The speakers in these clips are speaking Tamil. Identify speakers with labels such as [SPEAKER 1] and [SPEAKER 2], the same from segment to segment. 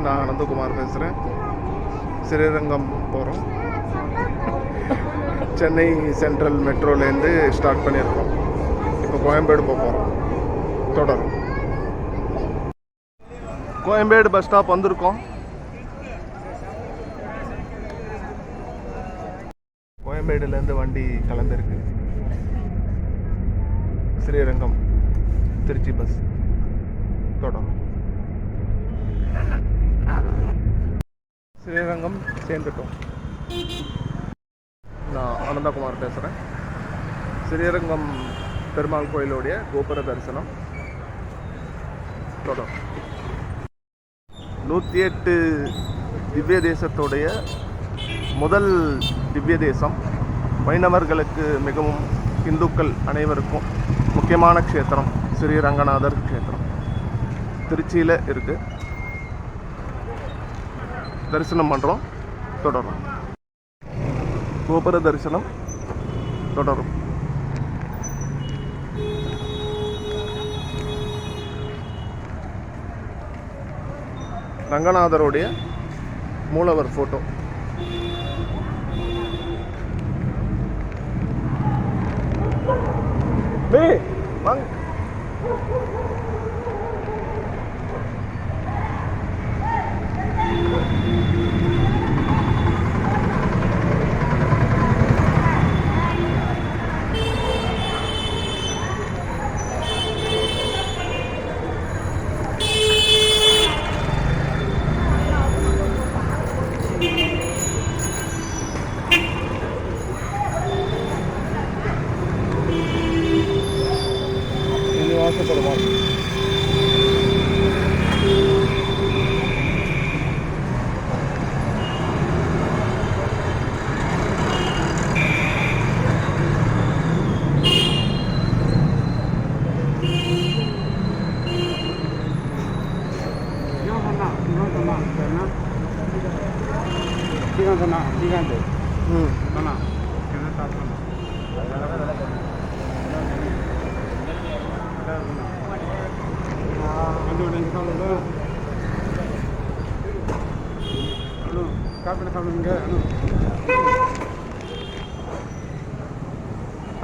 [SPEAKER 1] நான் அனந்தகுமார் பேசுகிறேன். ஸ்ரீரங்கம் போகிறோம். சென்னை சென்ட்ரல் மெட்ரோலேருந்து ஸ்டார்ட் பண்ணியிருக்கோம். இப்போ கோயம்பேடு போகிறோம். தொடரும். கோயம்பேடு பஸ் ஸ்டாப் வந்திருக்கோம். கோயம்பேடுலேருந்து வண்டி கிளம்பிருக்கு. ஸ்ரீரங்கம் திருச்சி பஸ் தொடரும். ஸ்ரீரங்கம் சேர்ந்துட்டோம். நான் அனந்தகுமார் பேசுகிறேன். ஸ்ரீரங்கம் பெருமாள் கோயிலுடைய கோபுர தரிசனம் தொடரும். 108 திவ்ய தேசத்துடைய முதல் திவ்ய தேசம். வைணவர்களுக்கு மிகவும், இந்துக்கள் அனைவருக்கும் முக்கியமான க்ஷேத்திரம் ஸ்ரீரங்கநாதர் க்ஷேத்திரம். திருச்சியில் இருக்குது. தரிசனம் பண்ணுறோம். தொடரும். கோபுர தரிசனம் தொடரும். ரங்கநாதருடைய மூலவர் ஃபோட்டோ. வாங்க. வாசப்படுவாங்க.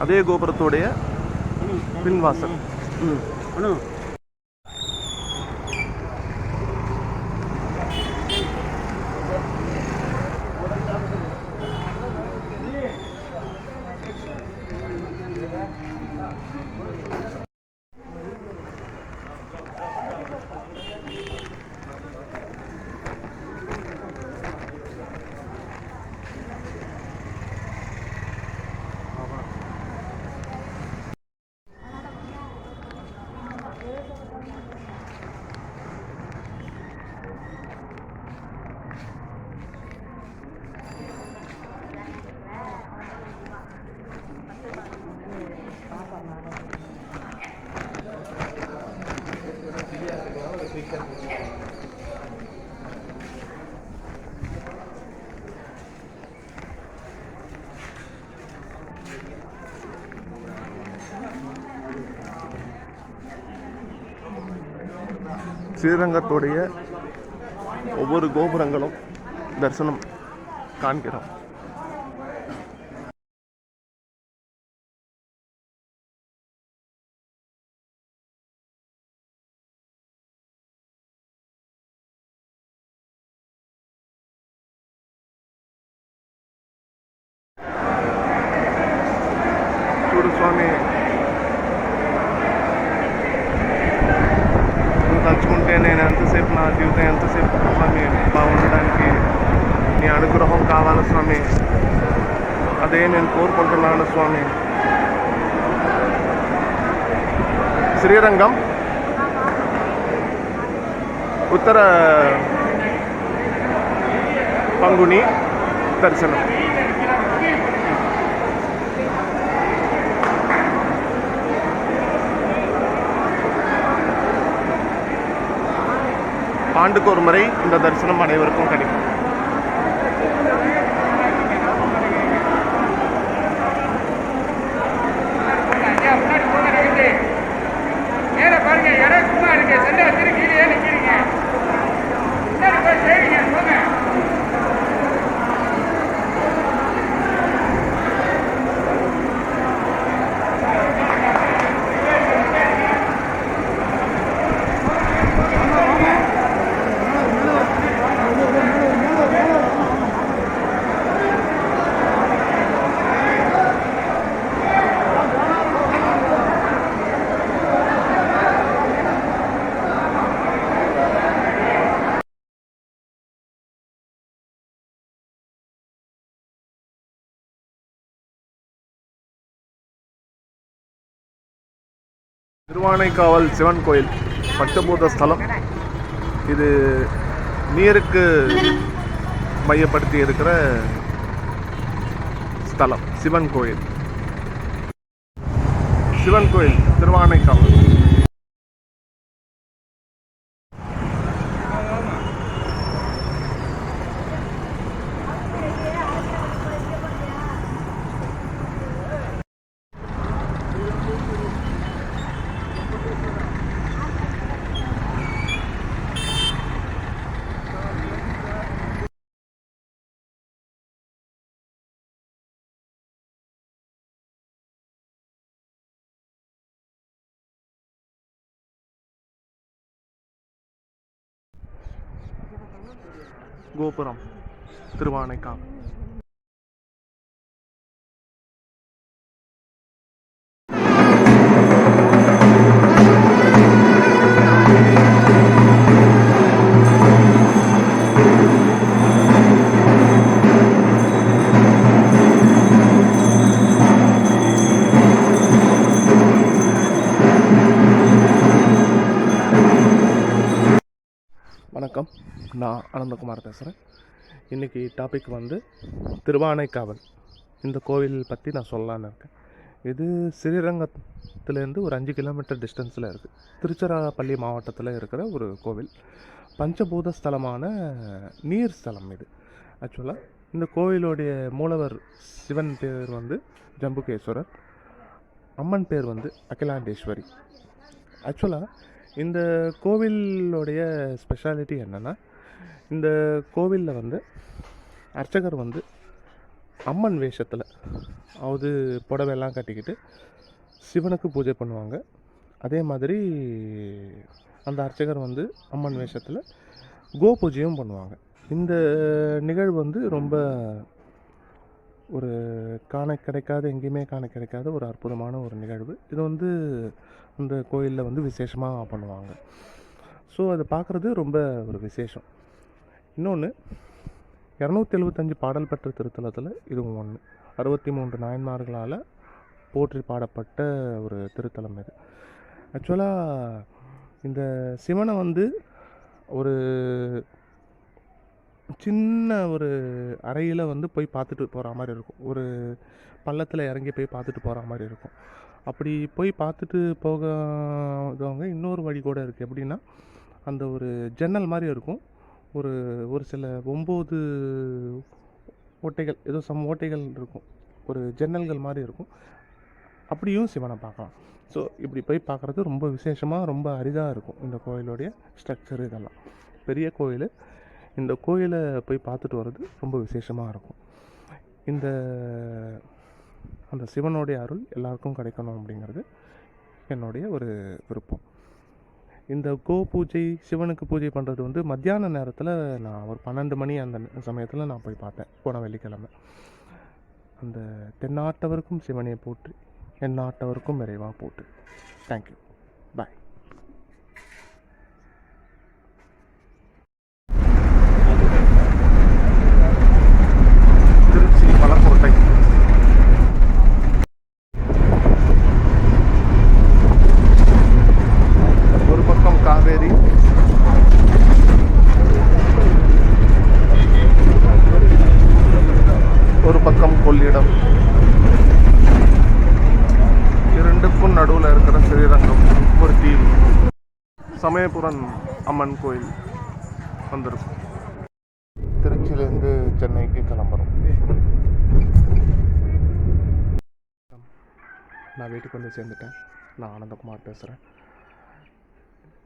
[SPEAKER 1] அதே கோபுரத்துடைய பின்வாசல். ஸ்ரீரங்கத்துடைய ஒவ்வொரு கோபுரங்களும் தரிசனம் காண்கிறோம். చూడు స్వామి, తలుచుకుంటే నేను ఎంతసేపు, నా జీవితం ఎంతసేపు స్వామి బాగుండడానికి నీ అనుగ్రహం కావాలి స్వామి. అదే నేను కోరుకుంటున్నాను స్వామి. శ్రీరంగం ఉత్తర పంగుని దర్శనం. ஆண்டுக்கு ஒரு முறை இந்த தரிசனம் அனைவருக்கும் கிடைக்கும். பாருங்க, இடம் சும்மா இருக்கு. சென்டா திருக்கீழே நிக்கிறீங்க. திருவானைக்காவல் சிவன் கோயில் பஞ்சபூத ஸ்தலம். இது நீருக்கு மையப்படுத்தி இருக்கிற ஸ்தலம். சிவன் கோயில் திருவானைக்காவல். கோபுரம் திருவானைக்காவல். வணக்கம், நான் அனந்தகுமார் பேசுகிறேன். இன்றைக்கி டாபிக் வந்து திருவானைக்காவல். இந்த கோவில் பற்றி நான் சொல்லலான்னு இருக்கேன். இது ஸ்ரீரங்கத்துலேருந்து ஒரு 5 கிலோமீட்டர் டிஸ்டன்ஸில் இருக்குது. திருச்சிராப்பள்ளி மாவட்டத்தில் இருக்கிற ஒரு கோவில். பஞ்சபூத ஸ்தலமான நீர் ஸ்தலம் இது. ஆக்சுவலாக இந்த கோவிலுடைய மூலவர் சிவன் பேர் வந்து ஜம்புகேஸ்வரர், அம்மன் பேர் வந்து அகிலாண்டேஸ்வரி. ஆக்சுவலாக இந்த கோவிலோடைய ஸ்பெஷாலிட்டி என்னென்னா, இந்த கோவிலில் வந்து அர்ச்சகர் வந்து அம்மன் வேஷத்தில், அதாவது புடவையெல்லாம் கட்டிக்கிட்டு சிவனுக்கு பூஜை பண்ணுவாங்க. அதே மாதிரி அந்த அர்ச்சகர் வந்து அம்மன் வேஷத்தில் கோ பூஜையும் பண்ணுவாங்க. இந்த நிகழ்வு வந்து ரொம்ப ஒரு எங்கேயுமே காண கிடைக்காத ஒரு அற்புதமான ஒரு நிகழ்வு. இது வந்து அந்த கோயிலில் வந்து விசேஷமாக பண்ணுவாங்க. ஸோ அதை பார்க்குறது ரொம்ப ஒரு விசேஷம். இன்னொன்று, 275 பாடல் பெற்ற திருத்தலத்தில் இதுவும் ஒன்று. 63 நாயன்மார்களால் போற்றி பாடப்பட்ட ஒரு திருத்தலம் இது. ஆக்சுவலாக இந்த சிவனை வந்து ஒரு சின்ன ஒரு அறையில் வந்து போய் பார்த்துட்டு போகிற மாதிரி இருக்கும். ஒரு பள்ளத்தில் இறங்கி போய் பார்த்துட்டு போகிற மாதிரி இருக்கும். அப்படி போய் பார்த்துட்டு போகவங்க இன்னொரு வழி கூட இருக்குது. எப்படின்னா, அந்த ஒரு ஜன்னல் மாதிரி இருக்கும். ஒரு ஒரு சில 9 ஓட்டைகள், ஏதோ ஓட்டைகள் இருக்கும், ஒரு ஜன்னல்கள் மாதிரி இருக்கும். அப்படியும் சிவனை பார்க்கலாம். ஸோ இப்படி போய் பார்க்குறது ரொம்ப விசேஷமாக, ரொம்ப அரிதாக இருக்கும். இந்த கோயிலுடைய ஸ்ட்ரக்சர் இதெல்லாம் பெரிய கோயில். இந்த கோயிலை போய் பார்த்துட்டு வர்றது ரொம்ப விசேஷமாக இருக்கும். அந்த சிவனுடைய அருள் எல்லாருக்கும் கிடைக்கணும் அப்படிங்கிறது என்னுடைய ஒரு விருப்பம். இந்த கோ பூஜை, சிவனுக்கு பூஜை பண்ணுறது வந்து மத்தியான நேரத்தில் நான் ஒரு 12 மணி அந்த சமயத்தில் நான் போய் பார்த்தேன், போன வெள்ளிக்கிழமை. அந்த தென்னாட்டவருக்கும் சிவனையை போற்றி, எந்நாட்டவருக்கும் விரைவாக போற்றி. தேங்க்யூ, பாய். திருச்சி மலக்கோட்டை. ஒரு பக்கம் காவேரி, ஒரு பக்கம் கொள்ளிடம். இரண்டுக்கும் நடுவில் இருக்கிற ஸ்ரீரங்கம் ஒரு தீவு. சமயபுரம் அம்மன் கோயில் வந்திருக்கும். திருச்சியிலேருந்து சென்னைக்கு கிளம்புறோம். நான் வீட்டுக்கு வந்து சேர்ந்துட்டேன். நான் ஆனந்தகுமார் பேசுகிறேன்.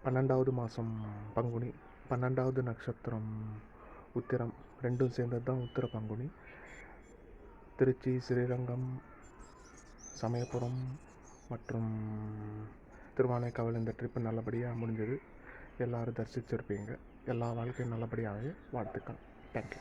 [SPEAKER 1] 12வது மாதம் பங்குனி, 12வது நட்சத்திரம் உத்திரம், ரெண்டும் சேர்ந்தது தான் உத்திர பங்குனி. திருச்சி, ஸ்ரீரங்கம், சமயபுரம் மற்றும் திருவானைக்காவல் இந்த ட்ரிப்பு நல்லபடியாக முடிஞ்சது. எல்லோரும் தரிசிச்சிருப்பீங்க. எல்லா வாழ்க்கையும் நல்லபடியாகவே வாழ்த்துக்கள். தேங்க்யூ.